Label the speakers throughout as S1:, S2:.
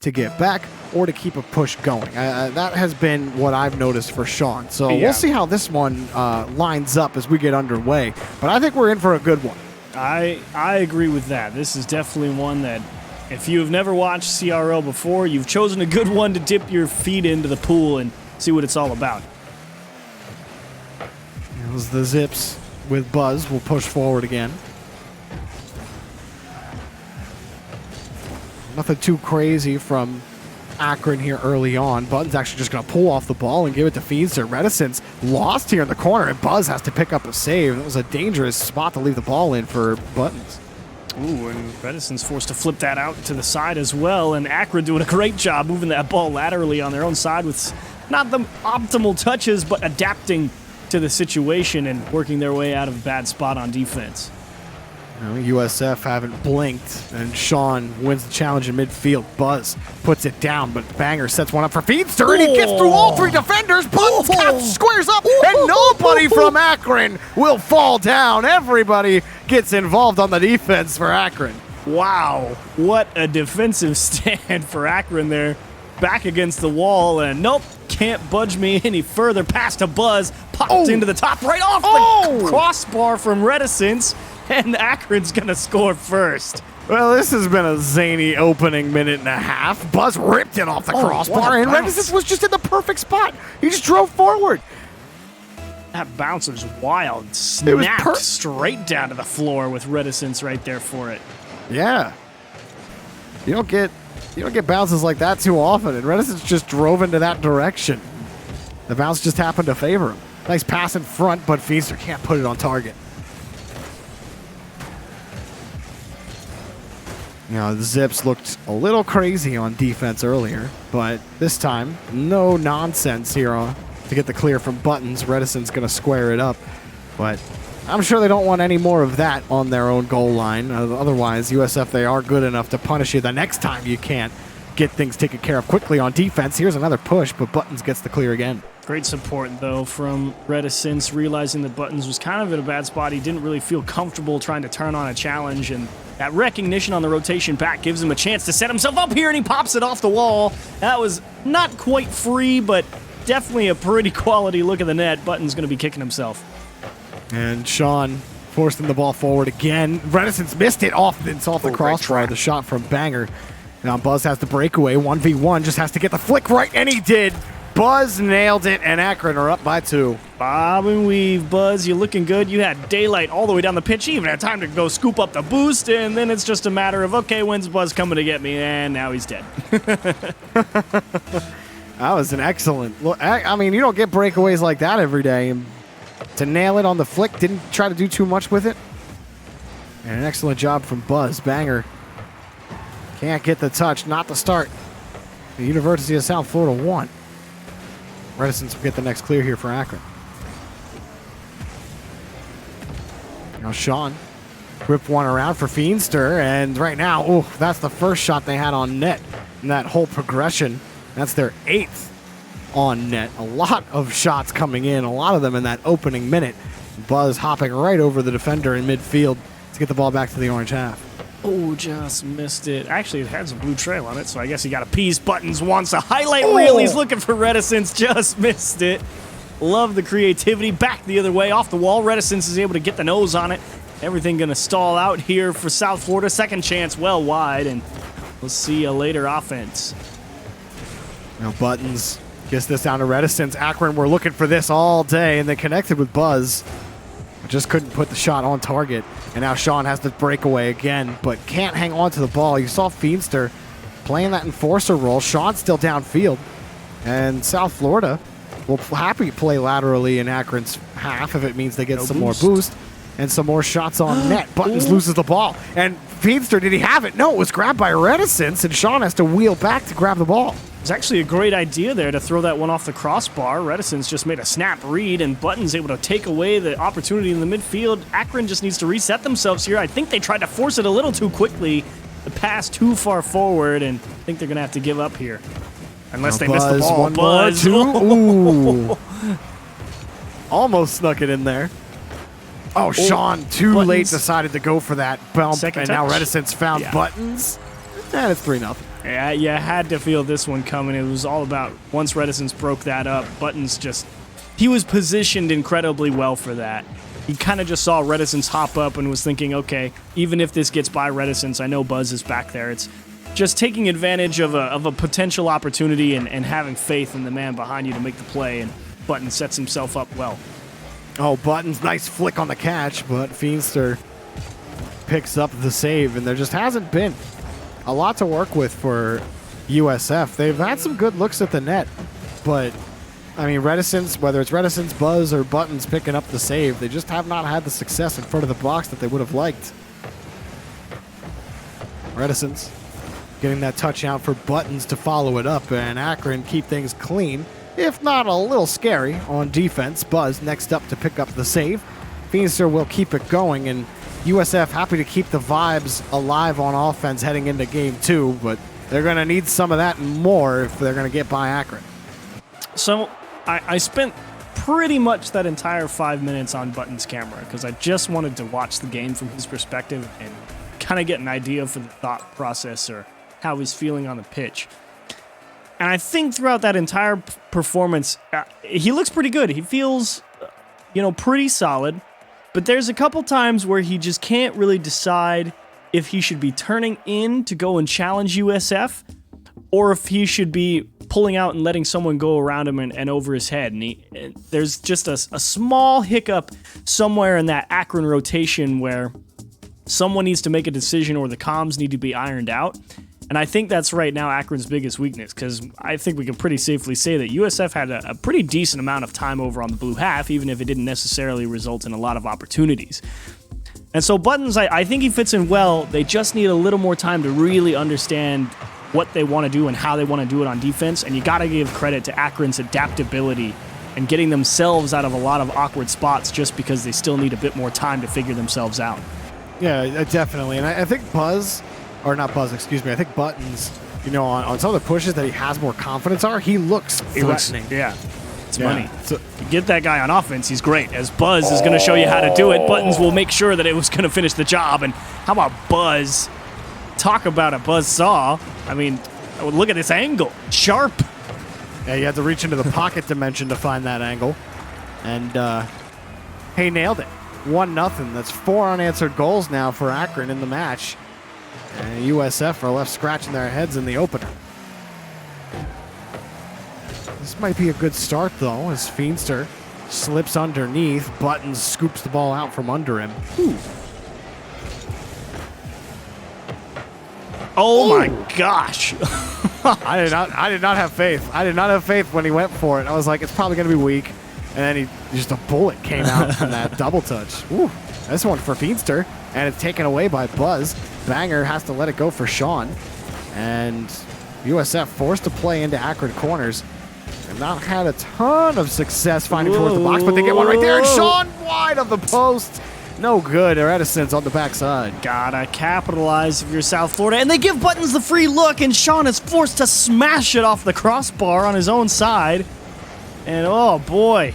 S1: to get back or to keep a push going. That has been what I've noticed for Sean. So we'll see how this one lines up as we get underway. But I think we're in for a good one.
S2: I agree with that. This is definitely one that, if you've never watched CRL before, you've chosen a good one to dip your feet into the pool and see what it's all about.
S1: Here's the Zips with Buzz. We'll push forward again. Nothing too crazy from Akron here early on. Button's actually just going to pull off the ball and give it to Feedster. Reticence lost here in the corner, and Buzz has to pick up a save. That was a dangerous spot to leave the ball in for Buttons.
S2: Ooh, and Reticence forced to flip that out to the side as well, and Akron doing a great job moving that ball laterally on their own side with not the optimal touches, but adapting to the situation and working their way out of a bad spot on defense.
S1: USF haven't blinked, and Sean wins the challenge in midfield. Buzz puts it down, but Banger sets one up for Feedster, and he gets through all three defenders. Buttons squares up, and nobody from Akron will fall down. Everybody gets involved on the defense for Akron.
S2: Wow, what a defensive stand for Akron there. Back against the wall, and nope, can't budge me any further. Pass to Buzz, popped into the top right off the crossbar from Reticence. And Akron's going to score first.
S1: Well, this has been a zany opening minute and a half. Buzz ripped it off the crossbar, and Reticence was just in the perfect spot. He just drove forward.
S2: That bounce was wild. Snapped straight down to the floor with Reticence right there for it.
S1: Yeah. You don't get bounces like that too often, and Reticence just drove into that direction. The bounce just happened to favor him. Nice pass in front, but Feedster can't put it on target. The Zips looked a little crazy on defense earlier, but this time, no nonsense here to get the clear from Buttons. Reticence going to square it up, but I'm sure they don't want any more of that on their own goal line. Otherwise, USF, they are good enough to punish you the next time you can't get things taken care of quickly on defense. Here's another push, but Buttons gets the clear again.
S2: Great support, though, from Reticence, realizing that Buttons was kind of in a bad spot. He didn't really feel comfortable trying to turn on a challenge, and that recognition on the rotation back gives him a chance to set himself up here, and he pops it off the wall. That was not quite free, but definitely a pretty quality look at the net. Buttons going to be kicking himself.
S1: And Sean forcing the ball forward again. Reticence missed it off. It's off the crossbar, the shot from Banger. Now Buzz has the breakaway. 1v1, just has to get the flick right, and he did. Buzz nailed it, and Akron are up by 2.
S2: Bob and weave, Buzz, you're looking good. You had daylight all the way down the pitch. You even had time to go scoop up the boost, and then it's just a matter of, okay, when's Buzz coming to get me? And now he's dead.
S1: That was an excellent look. I mean, you don't get breakaways like that every day. And to nail it on the flick, didn't try to do too much with it. And an excellent job from Buzz. Banger can't get the touch, not the start. The University of South Florida won. Reticence will get the next clear here for Akron. Now Sean whipped one around for Feedster, and right now, that's the first shot they had on net in that whole progression. That's their 8th on net. A lot of shots coming in, a lot of them in that opening minute. Buzz hopping right over the defender in midfield to get the ball back to the orange half.
S2: Oh, just missed it. Actually, it has a blue trail on it, so I guess he got a piece. Buttons wants a highlight reel. He's looking for Reticence. Just missed it. Love the creativity. Back the other way, off the wall. Reticence is able to get the nose on it. Everything going to stall out here for South Florida. Second chance well wide, and we'll see a later offense.
S1: Now Buttons gets this down to Reticence. Akron were looking for this all day, and they connected with Buzz. Just couldn't put the shot on target. And now Sean has to break away again, but can't hang on to the ball. You saw Feedster playing that enforcer role. Sean's still downfield. And South Florida will happy play laterally in Akron's half if it means they get some more boost and some more shots on net. Buttons loses the ball. And Feedster, did he have it? No, it was grabbed by Reticence, and Sean has to wheel back to grab the ball.
S2: It's actually a great idea there to throw that one off the crossbar. Reticence just made a snap read, and Buttons able to take away the opportunity in the midfield. Akron just needs to reset themselves here. I think they tried to force it a little too quickly. The pass too far forward, and I think they're going to have to give up here. Unless they miss the ball.
S1: One
S2: Buzz.
S1: more, 2. Ooh. Almost snuck it in there. Oh, Sean, too late, decided to go for that bump, and now Reticence found Buttons. And it's 3-0.
S2: Yeah, you had to feel this one coming. It was all about once Reticence broke that up, Buttons he was positioned incredibly well for that. He kind of just saw Reticence hop up and was thinking, okay, even if this gets by Reticence, I know Buzz is back there. It's just taking advantage of a potential opportunity and having faith in the man behind you to make the play, and Buttons sets himself up well.
S1: Oh, Buttons, nice flick on the catch, but Feenstra picks up the save, and there just hasn't been a lot to work with for USF. They've had some good looks at the net, but I mean, Reticence, whether it's Reticence, Buzz, or Buttons picking up the save, they just have not had the success in front of the box that they would have liked. Reticence getting that touch out for Buttons to follow it up, and Akron keep things clean, if not a little scary on defense. Buzz next up to pick up the save. Feenstra will keep it going, and USF happy to keep the vibes alive on offense heading into game 2, but they're going to need some of that and more if they're going to get by Akron.
S2: So I spent pretty much that entire 5 minutes on Buttons' camera because I just wanted to watch the game from his perspective and kind of get an idea for the thought process or how he's feeling on the pitch. And I think throughout that entire performance, he looks pretty good. He feels, pretty solid. But there's a couple times where he just can't really decide if he should be turning in to go and challenge USF or if he should be pulling out and letting someone go around him and over his head. And there's just a small hiccup somewhere in that Akron rotation where someone needs to make a decision or the comms need to be ironed out. And I think that's right now Akron's biggest weakness, because I think we can pretty safely say that USF had a pretty decent amount of time over on the blue half, even if it didn't necessarily result in a lot of opportunities. And so Buttons, I think he fits in well. They just need a little more time to really understand what they want to do and how they want to do it on defense. And you got to give credit to Akron's adaptability and getting themselves out of a lot of awkward spots just because they still need a bit more time to figure themselves out.
S1: Yeah, definitely. And I think I think Buttons, on some of the pushes that he has more confidence are, he looks threatening.
S2: It's money. So you get that guy on offense, he's great. As Buzz is going to show you how to do it, Buttons will make sure that it was going to finish the job. And how about Buzz? Talk about a buzz saw. I mean, look at this angle. Sharp.
S1: Yeah, you had to reach into the pocket dimension to find that angle. And he nailed it. 1-0. That's 4 unanswered goals now for Akron in the match. And USF are left scratching their heads in the opener. This might be a good start, though, as Feenstra slips underneath. Buttons scoops the ball out from under him. Ooh.
S2: Oh my gosh.
S1: I did not have faith. I did not have faith when he went for it. I was like, it's probably going to be weak. And then just a bullet came out from that double touch. Ooh, this one for Feenstra, and it's taken away by Buzz. Banger has to let it go for Sean. And USF forced to play into Akron corners. They've not had a ton of success finding towards the box, but they get one right there. And Sean wide of the post. No good. Reticence on the backside.
S2: Gotta capitalize if you're South Florida. And they give Buttons the free look, and Sean is forced to smash it off the crossbar on his own side. And oh boy.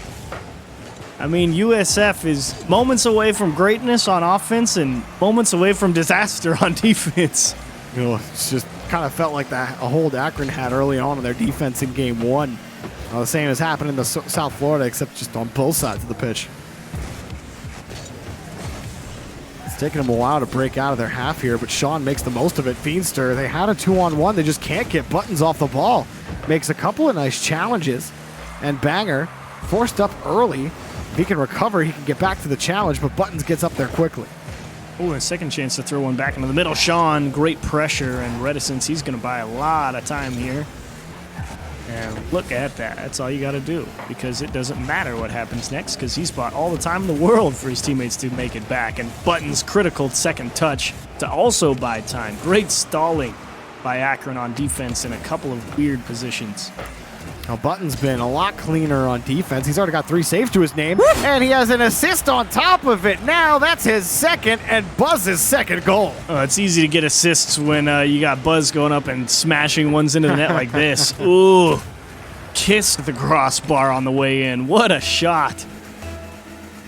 S2: I mean, USF is moments away from greatness on offense and moments away from disaster on defense.
S1: It's just kind of felt like a hold Akron had early on in their defense in game 1. The same has happened in the South Florida, except just on both sides of the pitch. It's taken them a while to break out of their half here, but Sean makes the most of it. Feenstra, they had a 2-on-1. They just can't get Buttons off the ball. Makes a couple of nice challenges. And Banger, forced up early. If he can recover, he can get back to the challenge, but Buttons gets up there quickly.
S2: Oh, a second chance to throw one back into the middle. Sean, great pressure and Reticence. He's going to buy a lot of time here. And look at that. That's all you got to do, because it doesn't matter what happens next, because he's bought all the time in the world for his teammates to make it back. And Buttons' critical second touch to also buy time. Great stalling by Akron on defense in a couple of weird positions.
S1: Now, Buttons been a lot cleaner on defense. He's already got 3 saves to his name, and he has an assist on top of it. Now that's his second and Buzz's second goal.
S2: Oh, it's easy to get assists when you got Buzz going up and smashing ones into the net like this. Ooh, kissed the crossbar on the way in. What a shot.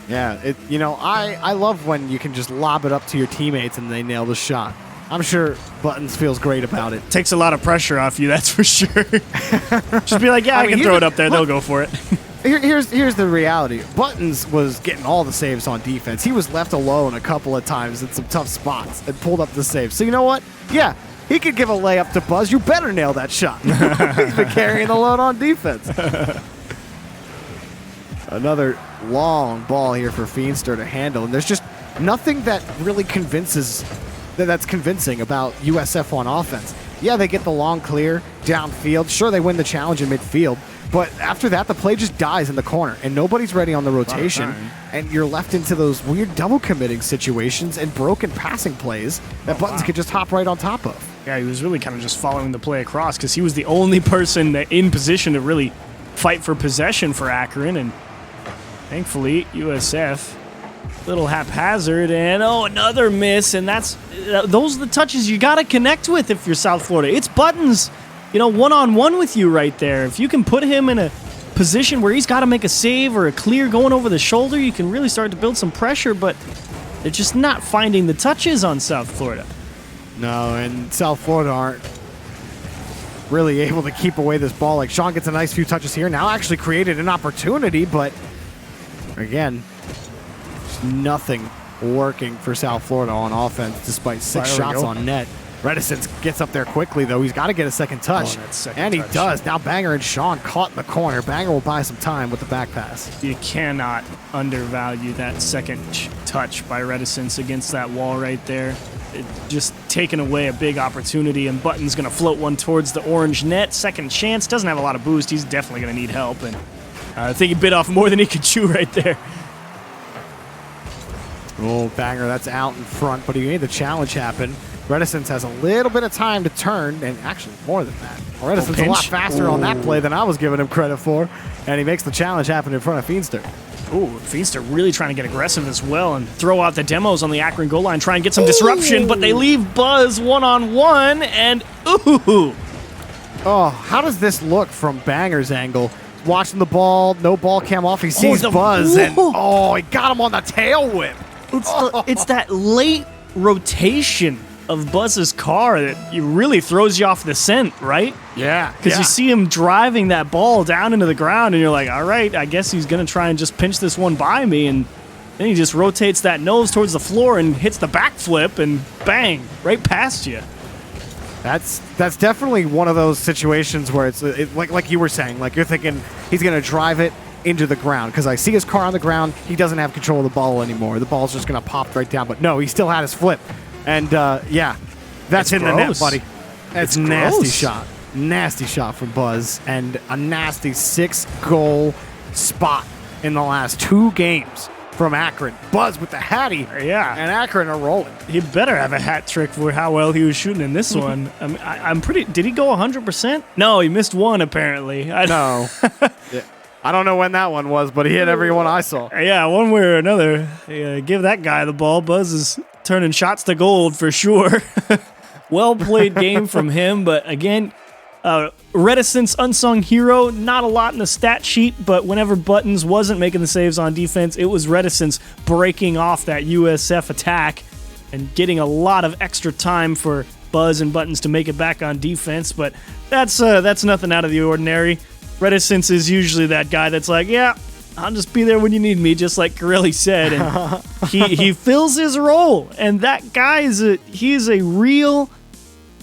S1: Yeah, I love when you can just lob it up to your teammates and they nail the shot. I'm sure Buttons feels great about it.
S2: Takes a lot of pressure off you, that's for sure. Just be like, yeah, I can throw it up there. They'll go for it.
S1: Here's the reality. Buttons was getting all the saves on defense. He was left alone a couple of times in some tough spots and pulled up the save. So you know what? Yeah, he could give a layup to Buzz. You better nail that shot. He's been carrying the load on defense. Another long ball here for Feenster to handle. And there's just nothing that really that's convincing about USF on offense. Yeah, they get the long clear downfield. Sure, they win the challenge in midfield. But after that, the play just dies in the corner, and nobody's ready on the rotation, and you're left into those weird double committing situations and broken passing plays that Buttons could just hop right on top of.
S2: Yeah, he was really kind of just following the play across because he was the only person that in position to really fight for possession for Akron, and thankfully, USF, little haphazard, and another miss, and those are the touches you got to connect with if you're South Florida. It's Buttons, one-on-one with you right there. If you can put him in a position where he's got to make a save or a clear going over the shoulder, you can really start to build some pressure, but they're just not finding the touches on South Florida.
S1: No, and South Florida aren't really able to keep away this ball. Like, Sean gets a nice few touches here. Now actually created an opportunity, but again, just nothing working for South Florida on offense despite 6 shots on net. Reticence gets up there quickly, though. He's got to get a second touch, and he does. Now Banger and Sean caught in the corner. Banger will buy some time with the back pass.
S2: You cannot undervalue that second touch by Reticence against that wall right there. It just taking away a big opportunity, and Button's going to float one towards the orange net. Second chance. Doesn't have a lot of boost. He's definitely going to need help, and I think he bit off more than he could chew right there.
S1: Oh, Banger, that's out in front, but he made the challenge happen. Reticence has a little bit of time to turn, and actually more than that. Reticence a lot faster on that play than I was giving him credit for, and he makes the challenge happen in front of Feenster.
S2: Ooh, Feenster really trying to get aggressive as well and throw out the demos on the Akron goal line, try and get some disruption, but they leave Buzz one-on-one, and ooh.
S1: Oh, how does this look from Banger's angle? Watching the ball, no ball cam off, he sees Buzz, and he got him on the tail whip.
S2: It's that late rotation of Buzz's car that really throws you off the scent, right?
S1: Yeah.
S2: Because you see him driving that ball down into the ground, and you're like, all right, I guess he's going to try and just pinch this one by me, and then he just rotates that nose towards the floor and hits the backflip, and bang, right past you.
S1: That's definitely one of those situations where it's like you were saying, like you're thinking he's going to drive it into the ground because I see his car on the ground. He doesn't have control of the ball anymore. The ball's just going to pop right down. But no, he still had his flip. And, that's in the net, buddy. That's a nasty shot. Nasty shot from Buzz. And a nasty 6-goal spot in the last 2 games from Akron. Buzz with the hattie.
S2: Yeah.
S1: And Akron are rolling.
S2: He better have a hat trick for how well he was shooting in this one. I mean, I'm pretty... Did he go 100%? No, he missed one, apparently.
S1: No. Yeah. I don't know when that one was, but he hit every one I saw.
S2: Yeah, one way or another. Give that guy the ball. Buzz is turning shots to gold for sure. Well-played game from him, but again, Reticence unsung hero. Not a lot in the stat sheet, but whenever Buttons wasn't making the saves on defense, it was Reticence breaking off that USF attack and getting a lot of extra time for Buzz and Buttons to make it back on defense, but that's nothing out of the ordinary. Reticence is usually that guy that's like, yeah, I'll just be there when you need me, just like Corelli said, and he fills his role. And that guy is a real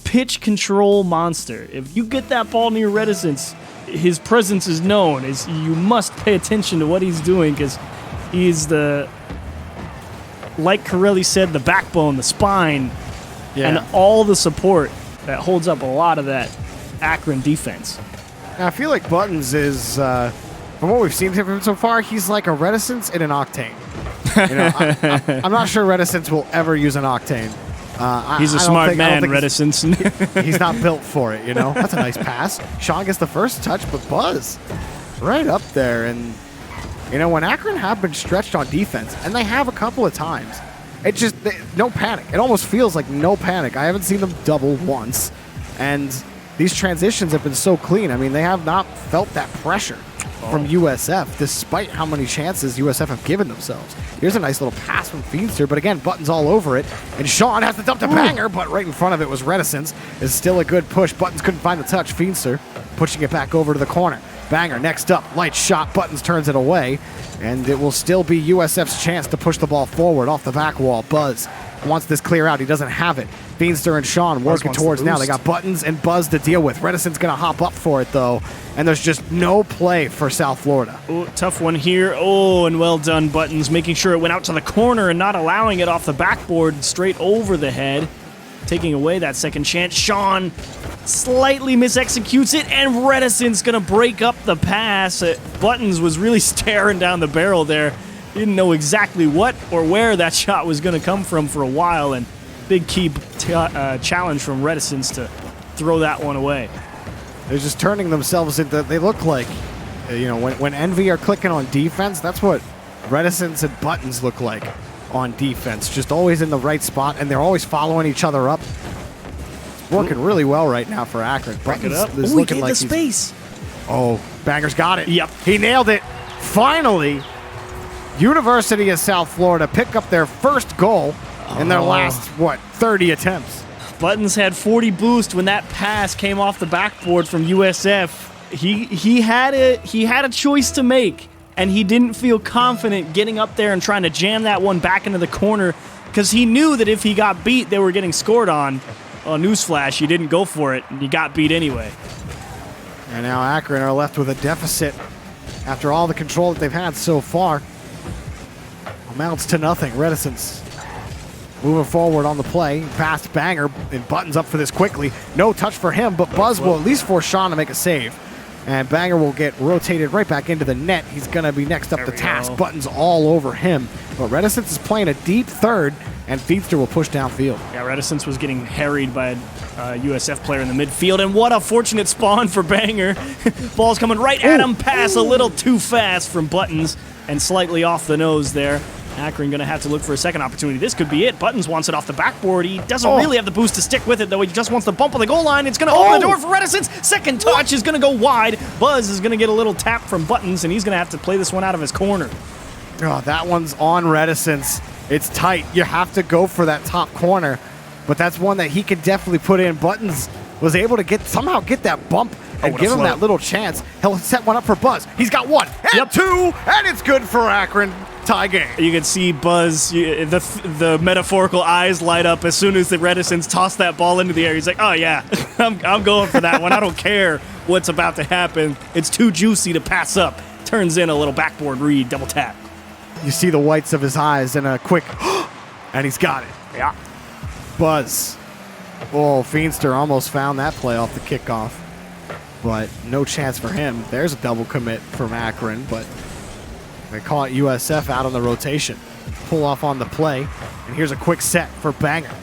S2: pitch control monster. If you get that ball near Reticence, his presence is known. You must pay attention to what he's doing because he's like Corelli said, the backbone, the spine, and all the support that holds up a lot of that Akron defense.
S1: I feel like Buttons is, from what we've seen from him so far, he's like a Reticence in an Octane. I'm not sure Reticence will ever use an Octane.
S2: He's a smart man, Reticence.
S1: He's not built for it, That's a nice pass. Sean gets the first touch, but Buzz right up there. And, when Akron have been stretched on defense, and they have a couple of times, it just, no panic. It almost feels like no panic. I haven't seen them double once. And these transitions have been so clean. I mean, they have not felt that pressure. from USF, despite how many chances USF have given themselves. Here's a nice little pass from Feenstra, but again, Buttons all over it. And Sean has to dump to Banger, but right in front of it was Reticence. It's still a good push. Buttons couldn't find the touch. Feenstra pushing it back over to the corner. Banger next up, light shot. Buttons turns it away, and it will still be USF's chance to push the ball forward off the back wall. Buzz wants this clear out. He doesn't have it. Feenstra and Sean working towards now. They got Buttons and Buzz to deal with. Reticent's going to hop up for it, though, and there's just no play for South Florida.
S2: Ooh, tough one here. Oh, and well done, Buttons, making sure it went out to the corner and not allowing it off the backboard straight over the head, taking away that second chance. Sean slightly misexecutes it, and Reticent's going to break up the pass. Buttons was really staring down the barrel there. Didn't know exactly what or where that shot was going to come from for a while, and big key challenge from Reticence to throw that one away.
S1: They're just turning themselves into, they look like, you know, when Envy are clicking on defense, that's what Reticence and Buttons look like on defense. Just always in the right spot, and they're always following each other up. It's working really well right now for Akron. Buttons is looking like
S2: the space.
S1: Oh, Banger's got it.
S2: Yep.
S1: He nailed it. Finally, University of South Florida pick up their first goal in their last, 30 attempts.
S2: Buttons had 40 boost when that pass came off the backboard from USF. He had a choice to make, and he didn't feel confident getting up there and trying to jam that one back into the corner because he knew that if he got beat, they were getting scored on. Oh, newsflash, he didn't go for it, and he got beat anyway.
S1: And now Akron are left with a deficit after all the control that they've had so far. Amounts to nothing. Reticence moving forward on the play. Past Banger, and Buttons up for this quickly. No touch for him, but Buzz will at least force Sean to make a save. And Banger will get rotated right back into the net. He's going to be next up to task. Buttons all over him. But Reticence is playing a deep third, and Feenstra will push downfield.
S2: Yeah, Reticence was getting harried by a USF player in the midfield, and what a fortunate spawn for Banger. Ball's coming right at him. Pass a little too fast from Buttons, and slightly off the nose there. Akron going to have to look for a second opportunity. This could be it. Buttons wants it off the backboard. He doesn't really have the boost to stick with it, though. He just wants the bump on the goal line. It's going to open the door for Reticence. Second touch is going to go wide. Buzz is going to get a little tap from Buttons, and he's going to have to play this one out of his corner.
S1: Oh, that one's on Reticence. It's tight. You have to go for that top corner, but that's one that he could definitely put in. Buttons was able to somehow get that bump and give him that little chance. He'll set one up for Buzz. He's got one and two, and it's good for Akron. Tie game.
S2: You can see Buzz, the metaphorical eyes light up as soon as the Reticence tossed that ball into the air. He's like, oh yeah, I'm going for that one. I don't care what's about to happen. It's too juicy to pass up. Turns in a little backboard read, double tap.
S1: You see the whites of his eyes and a quick, and he's got it.
S2: Yeah.
S1: Buzz. Oh, Feenstra almost found that play off the kickoff, but no chance for him. There's a double commit from Akron, but they caught USF out on the rotation. Pull off on the play, and here's a quick set for Banger.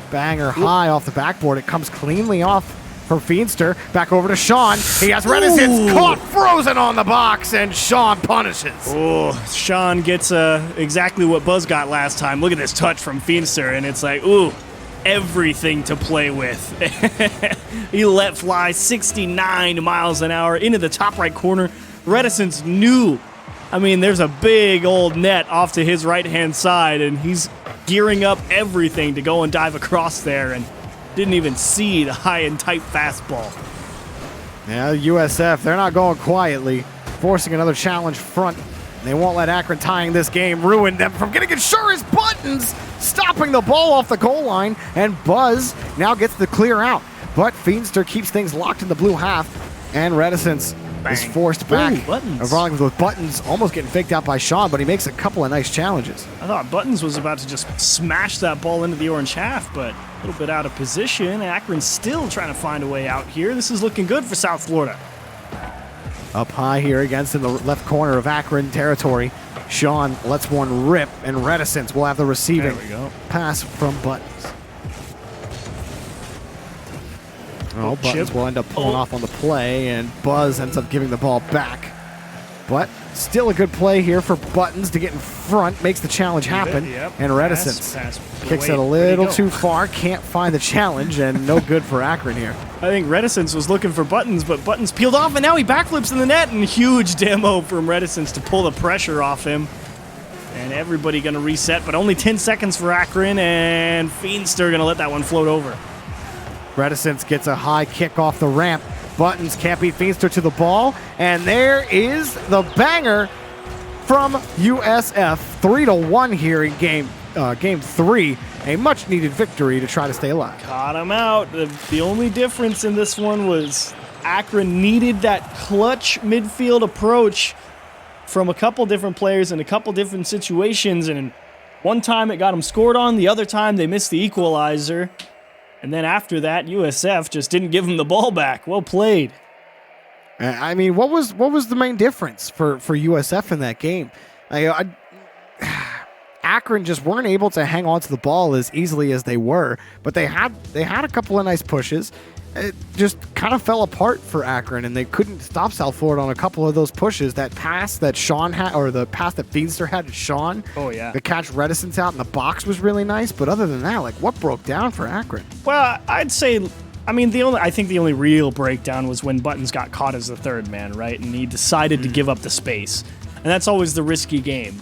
S1: Banger high off the backboard. It comes cleanly off for Feenstra. Back over to Sean. He has Reticence caught frozen on the box, and Sean punishes.
S2: Oh, Sean gets exactly what Buzz got last time. Look at this touch from Feenstra, and it's like, ooh, everything to play with. He let fly 69 miles an hour into the top right corner. Reticence knew. I mean, there's a big old net off to his right-hand side, and he's gearing up everything to go and dive across there, and didn't even see the high and tight fastball.
S1: Yeah, USF, they're not going quietly, forcing another challenge front. They won't let Akron tying this game ruin them from getting it. Sure as Buttons, stopping the ball off the goal line, and Buzz now gets the clear out. But Feenstra keeps things locked in the blue half, and Reticence is forced back. Buttons. With Buttons almost getting faked out by Sean, but he makes a couple of nice challenges.
S2: I thought Buttons was about to just smash that ball into the orange half, but a little bit out of position. Akron's still trying to find a way out here. This is looking good for South Florida.
S1: Up high here against in the left corner of Akron territory. Sean lets one rip, and Reticence will have the receiving pass from Buttons. Oh, Buttons will end up pulling off on the play, and Buzz ends up giving the ball back. But still a good play here for Buttons to get in front, makes the challenge happen.
S2: Yep.
S1: And Reticence kicks it a little too far, can't find the challenge, and no good for Akron here.
S2: I think Reticence was looking for Buttons, but Buttons peeled off, and now he backflips in the net, and huge demo from Reticence to pull the pressure off him. And everybody going to reset, but only 10 seconds for Akron, and Feenstra going to let that one float over.
S1: Reticence gets a high kick off the ramp. Buttons can't beat Feenstra to the ball, and there is the banger from USF. 3-1 here in game 3. A much-needed victory to try to stay alive.
S2: Caught him out. The only difference in this one was Akron needed that clutch midfield approach from a couple different players in a couple different situations, and one time it got them scored on, the other time they missed the equalizer. And then after that, USF just didn't give him the ball back. Well played.
S1: I mean, what was the main difference for USF in that game? Akron just weren't able to hang on to the ball as easily as they were, but they had a couple of nice pushes. It just kind of fell apart for Akron, and they couldn't stop South Florida on a couple of those pushes. That pass that Sean had, or the pass that Feenstra had to Sean.
S2: Oh, yeah.
S1: The catch Reticence out in the box was really nice, but other than that, like, what broke down for Akron?
S2: Well, I'd say, I mean, I think the only real breakdown was when Buttons got caught as the third man, right? And he decided to give up the space. And that's always the risky game.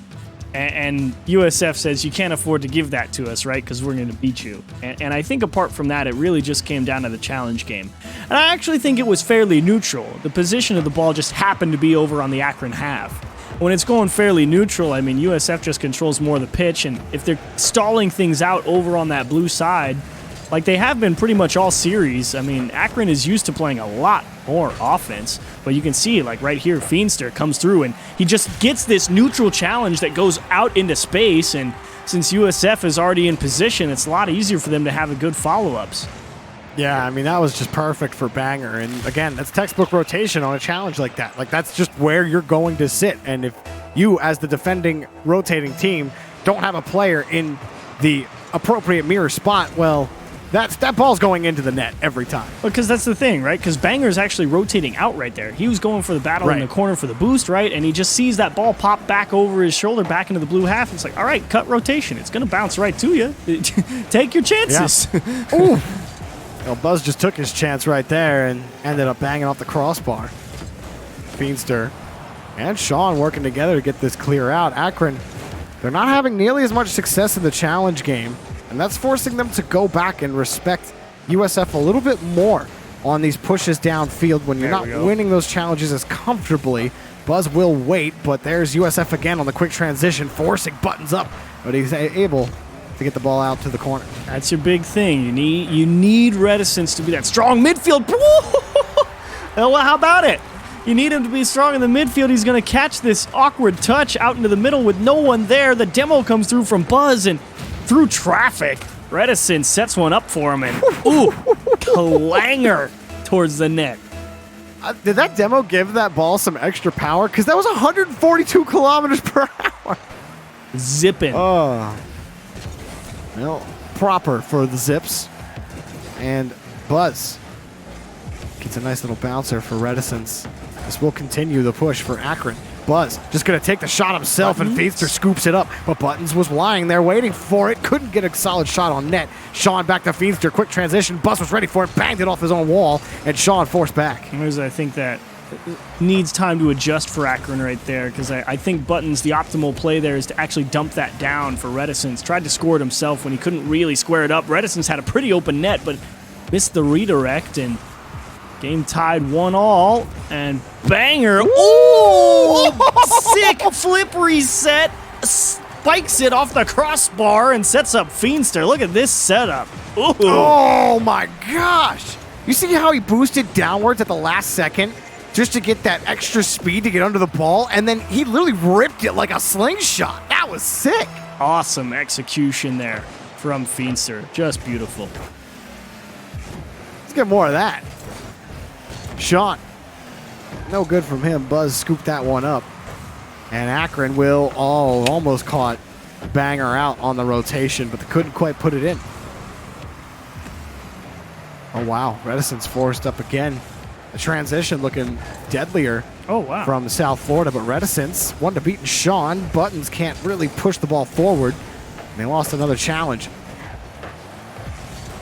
S2: And USF says, you can't afford to give that to us, right? Because we're going to beat you. And I think apart from that, it really just came down to the challenge game. And I actually think it was fairly neutral. The position of the ball just happened to be over on the Akron half. When it's going fairly neutral, I mean, USF just controls more of the pitch. And if they're stalling things out over on that blue side, like they have been pretty much all series, I mean, Akron is used to playing a lot more offense, but you can see, like right here, Feenstra comes through and he just gets this neutral challenge that goes out into space, and since USF is already in position, it's a lot easier for them to have a good follow-ups.
S1: Yeah, I mean, that was just perfect for Banger, and again, that's textbook rotation on a challenge like that. Like, that's just where you're going to sit, and if you, as the defending rotating team, don't have a player in the appropriate mirror spot, well, that ball's going into the net every time.
S2: Because that's the thing, right? Because Banger's actually rotating out right there. He was going for the battle in the corner for the boost, right? And he just sees that ball pop back over his shoulder, back into the blue half. It's like, all right, cut rotation. It's going to bounce right to you. Take your chances.
S1: Yeah. Ooh. Well, Buzz just took his chance right there and ended up banging off the crossbar. Feenstra and Sean working together to get this clear out. Akron, they're not having nearly as much success in the challenge game, and that's forcing them to go back and respect USF a little bit more on these pushes downfield when you're not winning those challenges as comfortably. Buzz will wait, but there's USF again on the quick transition, forcing Buttons up, but he's able to get the ball out to the corner.
S2: That's your big thing. You need Reticence to be that strong midfield. Well, how about it? You need him to be strong in the midfield. He's going to catch this awkward touch out into the middle with no one there. The demo comes through from Buzz, and through traffic, Reticence sets one up for him, and ooh, clanger towards the net.
S1: Did that demo give that ball some extra power? Because that was 142 kilometers per hour.
S2: Zipping.
S1: Oh. Well, proper for the zips. And Buzz gets a nice little bouncer for Reticence. This will continue the push for Akron. Buzz just going to take the shot himself, and Feenstra scoops it up, but Buttons was lying there waiting for it. Couldn't get a solid shot on net. Sean back to Feenstra. Quick transition. Buzz was ready for it. Banged it off his own wall, and Sean forced back.
S2: I think that needs time to adjust for Akron right there, because I think Buttons, the optimal play there is to actually dump that down for Reticence. Tried to score it himself when he couldn't really square it up. Reticence had a pretty open net, but missed the redirect, and game tied 1-1, and Banger, ooh, sick flip reset, spikes it off the crossbar and sets up Feenstra. Look at this setup. Ooh.
S1: Oh my gosh. You see how he boosted downwards at the last second just to get that extra speed to get under the ball, and then he literally ripped it like a slingshot. That was sick.
S2: Awesome execution there from Feenstra. Just beautiful.
S1: Let's get more of that. Sean, no good from him. Buzz scooped that one up. And Akron will almost caught Banger out on the rotation, but they couldn't quite put it in. Oh, wow. Reticence forced up again. The transition looking deadlier
S2: Oh, wow.
S1: from South Florida, but Reticence wanted to beat Sean. Buttons can't really push the ball forward. They lost another challenge.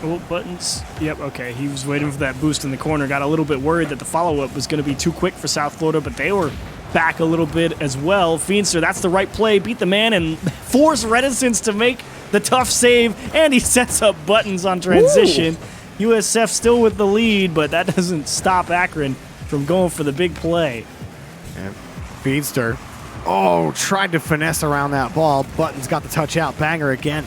S2: Oh, Buttons. Yep, okay. He was waiting for that boost in the corner. Got a little bit worried that the follow-up was going to be too quick for South Florida, but they were back a little bit as well. Feenster, that's the right play. Beat the man and force Reticence to make the tough save, and he sets up Buttons on transition. Ooh. USF still with the lead, but that doesn't stop Akron from going for the big play.
S1: And Feenster, tried to finesse around that ball. Buttons got the touch out. Banger again.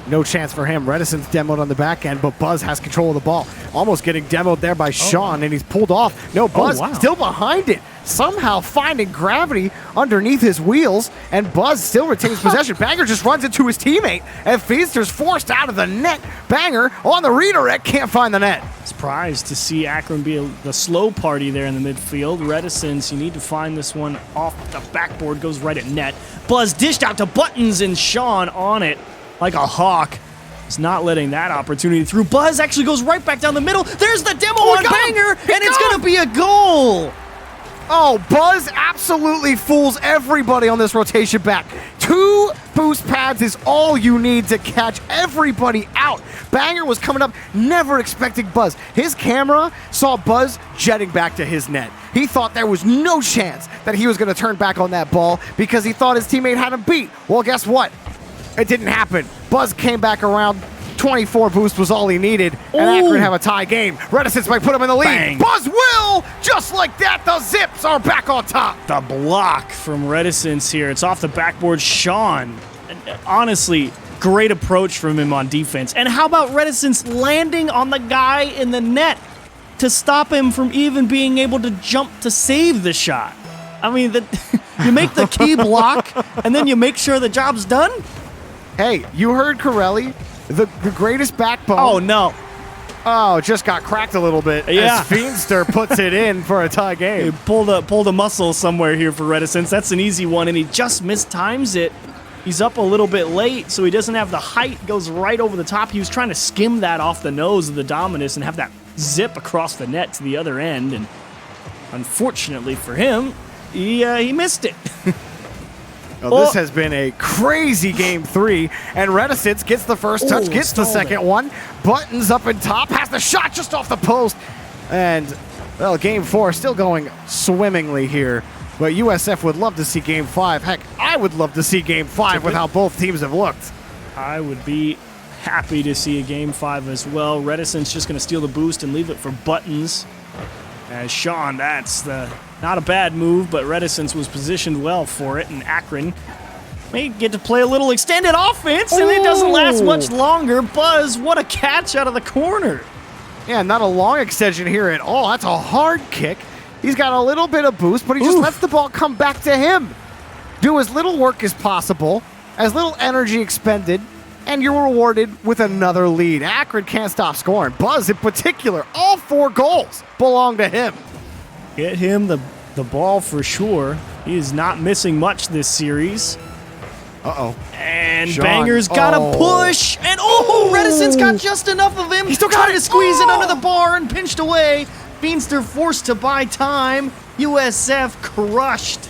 S1: No chance for him. Reticence demoed on the back end, but Buzz has control of the ball. Almost getting demoed there by Sean, and he's pulled off. No, Buzz still behind it. Somehow finding gravity underneath his wheels, and Buzz still retains possession. Banger just runs into his teammate, and Feaster's forced out of the net. Banger on the redirect, can't find the net.
S2: Surprised to see Akron be the slow party there in the midfield. Reticence, you need to find this one off the backboard, goes right at net. Buzz dished out to Buttons, and Sean on it like a hawk. He's not letting that opportunity through. Buzz actually goes right back down the middle. There's the demo on Banger, and it's going to be a goal.
S1: Oh, Buzz absolutely fools everybody on this rotation back. 2 boost pads is all you need to catch everybody out. Banger was coming up, never expecting Buzz. His camera saw Buzz jetting back to his net. He thought there was no chance that he was going to turn back on that ball because he thought his teammate had him beat. Well, guess what? It didn't happen. Buzz came back around. 24 boost was all he needed, and Akron have a tie game. Reticence might put him in the lead.
S2: Bang.
S1: Buzz will! Just like that, the Zips are back on top.
S2: The block from Reticence here. It's off the backboard. Sean, honestly, great approach from him on defense. And how about Reticence landing on the guy in the net to stop him from even being able to jump to save the shot? I mean, you make the key block, and then you make sure the job's done?
S1: Hey, you heard Corelli? The greatest backbone.
S2: Oh, no.
S1: Oh, just got cracked a little bit as Feenster puts it in for a tie game.
S2: He pulled a muscle somewhere here for Reticence. That's an easy one, and he just mistimes it. He's up a little bit late, so he doesn't have the height. Goes right over the top. He was trying to skim that off the nose of the Dominus and have that zip across the net to the other end, and unfortunately for him, he missed it.
S1: Well, this has been a crazy game 3, and Reticence gets the first touch, gets the second one. Buttons up in top, has the shot just off the post. And, well, game 4 still going swimmingly here. But USF would love to see game 5. Heck, I would love to see game 5 with how both teams have looked.
S2: I would be happy to see a game 5 as well. Reticence just going to steal the boost and leave it for Buttons. As Sean, that's not a bad move, but Reticence was positioned well for it, and Akron may get to play a little extended offense, and it doesn't last much longer. Buzz, what a catch out of the corner.
S1: Yeah, not a long extension here at all. That's a hard kick. He's got a little bit of boost, but he just lets the ball come back to him. Do as little work as possible, as little energy expended, and you're rewarded with another lead. Akron can't stop scoring. Buzz, in particular, all 4 goals belong to him.
S2: Get him the ball for sure. He is not missing much this series.
S1: Uh-oh.
S2: And
S1: Sean.
S2: Banger's got to push. And Reticence got just enough of him. He's still trying to squeeze it under the bar and pinched away. Feenster forced to buy time. USF crushed.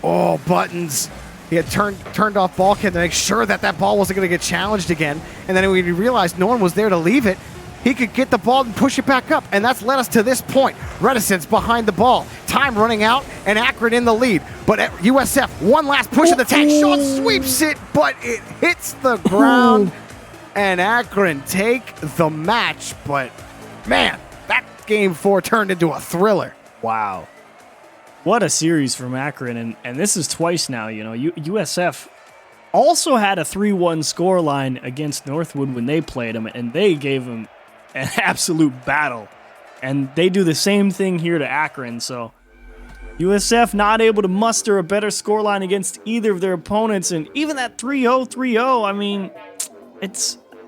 S1: Oh, Buttons. He had turned off Balkan to make sure that ball wasn't going to get challenged again. And then when he realized no one was there to leave it, he could get the ball and push it back up. And that's led us to this point. Reticence behind the ball. Time running out, and Akron in the lead. But at USF, one last push of the tank. Sean sweeps it, but it hits the ground. And Akron take the match. But, man, that game 4 turned into a thriller.
S2: Wow. What a series from Akron, and this is twice now. You know, USF also had a 3-1 scoreline against Northwood when they played them, and they gave them an absolute battle. And they do the same thing here to Akron, so USF not able to muster a better scoreline against either of their opponents, and even that 3-0, I mean,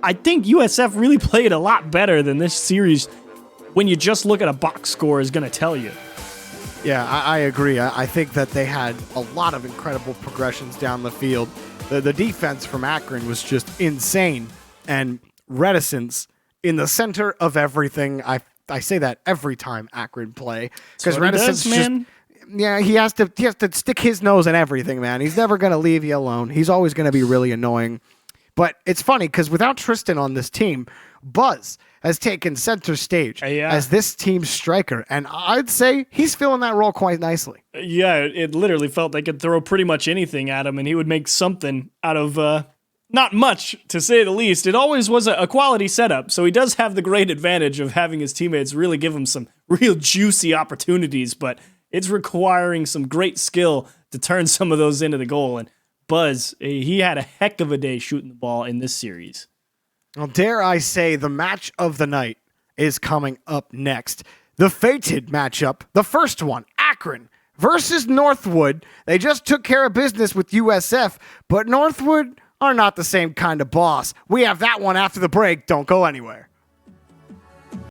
S2: I think USF really played a lot better than this series when you just look at a box score is going to tell you.
S1: Yeah, I agree. I think that they had a lot of incredible progressions down the field. The defense from Akron was just insane. And Reticence in the center of everything. I I say that every time Akron play because
S2: what he
S1: Reticence
S2: does, man.
S1: he has to stick his nose in everything, man. He's never going to leave you alone. He's always going to be really annoying. But it's funny because without Tristan on this team, Buzz has taken center stage as this team's striker. And I'd say he's filling that role quite nicely.
S2: Yeah, it literally felt they could throw pretty much anything at him, and he would make something out of not much, to say the least. It always was a quality setup, so he does have the great advantage of having his teammates really give him some real juicy opportunities, but it's requiring some great skill to turn some of those into the goal. And Buzz, he had a heck of a day shooting the ball in this series.
S1: Well, dare I say the match of the night is coming up next. The fated matchup, the first one, Akron versus Northwood. They just took care of business with USF, but Northwood are not the same kind of boss. We have that one after the break. Don't go anywhere.